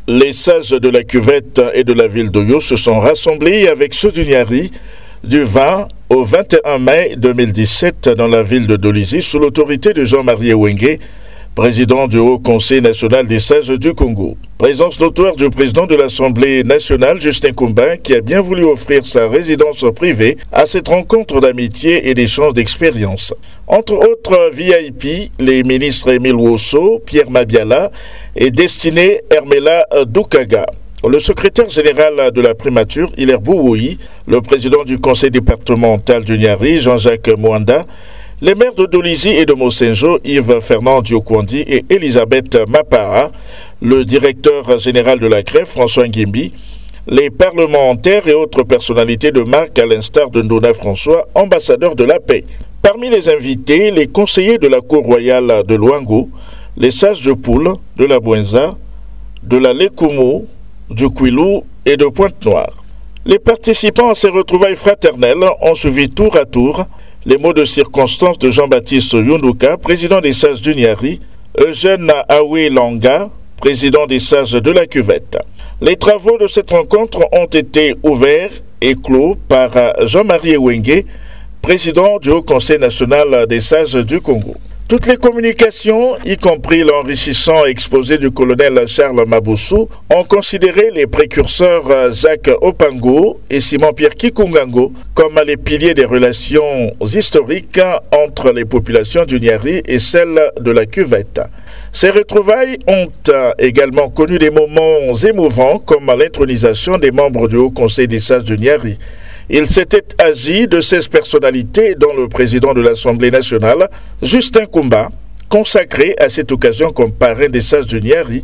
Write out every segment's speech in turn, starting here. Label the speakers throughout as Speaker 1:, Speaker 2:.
Speaker 1: Les sages de la cuvette et de la ville d'Oyo se sont rassemblés avec ceux du Niari du 20 au 21 mai 2017 dans la ville de Dolisie sous l'autorité de Jean-Marie Ewenge, président du Haut Conseil national des sages du Congo. Présence notoire du président de l'Assemblée nationale, Justin Koumba, qui a bien voulu offrir sa résidence privée à cette rencontre d'amitié et d'échange d'expérience. Entre autres VIP, les ministres Émile Wosso, Pierre Mabiala et Destiné Hermela Doukaga. Le secrétaire général de la primature, Hilaire Bouwoui, le président du conseil départemental du Niari, Jean-Jacques Mwanda, les maires de Dolisie et de Mosenjo, Yves Fernand Diokwandi et Elisabeth Mapara, le directeur général de la CREF, François Ngimbi, les parlementaires et autres personnalités de marque, à l'instar de Ndona François, ambassadeur de la paix. Parmi les invités, les conseillers de la cour royale de Luango, les sages de Poule, de la Bouenza, de la Lekumo, du Kouilou et de Pointe-Noire. Les participants à ces retrouvailles fraternelles ont suivi tour à tour les mots de circonstance de Jean-Baptiste Yunduka, président des sages du Niari, Eugène Awe Langa, président des sages de la cuvette. Les travaux de cette rencontre ont été ouverts et clos par Jean-Marie Ewenge, président du Haut Conseil national des sages du Congo. Toutes les communications, y compris l'enrichissant exposé du colonel Charles Maboussou, ont considéré les précurseurs Jacques Opango et Simon-Pierre Kikungango comme les piliers des relations historiques entre les populations du Niari et celles de la cuvette. Ces retrouvailles ont également connu des moments émouvants comme l'intronisation des membres du Haut Conseil des sages du Niari. Il s'était agi de 16 personnalités, dont le président de l'Assemblée nationale, Justin Koumba, consacré à cette occasion comme parrain des sages du Niari,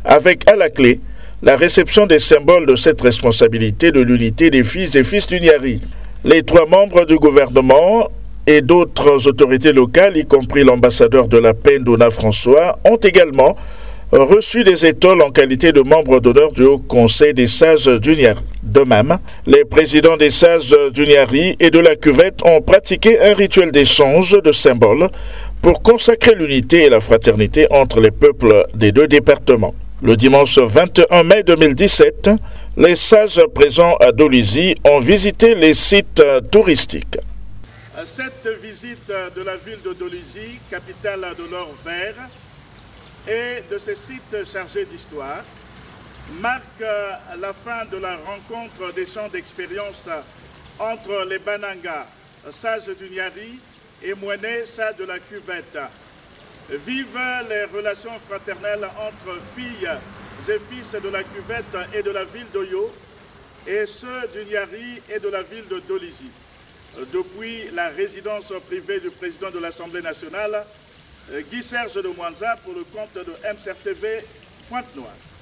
Speaker 1: avec à la clé la réception des symboles de cette responsabilité de l'unité des filles et fils du Niari. Les 3 membres du gouvernement et d'autres autorités locales, y compris l'ambassadeur de la paix, Ndona François, ont également reçu des étoiles en qualité de membres d'honneur du Haut Conseil des sages du Niari. De même, les présidents des sages du Niari et de la cuvette ont pratiqué un rituel d'échange de symboles pour consacrer l'unité et la fraternité entre les peuples des 2 départements. Le dimanche 21 mai 2017, les sages présents à Dolisie ont visité les sites touristiques.
Speaker 2: Cette visite de la ville de Dolisie, capitale de l'or vert, et de ces sites chargés d'histoire marque la fin de la rencontre d'échange d'expériences entre les Bananga, sages du Niari, et Mouene, sages de la cuvette. Vive les relations fraternelles entre filles et fils de la cuvette et de la ville d'Oyo, et ceux du Niari et de la ville de Dolisie. Depuis la résidence privée du président de l'Assemblée nationale, Guy Serge de Mwanza, pour le compte de MCRTV Pointe-Noire.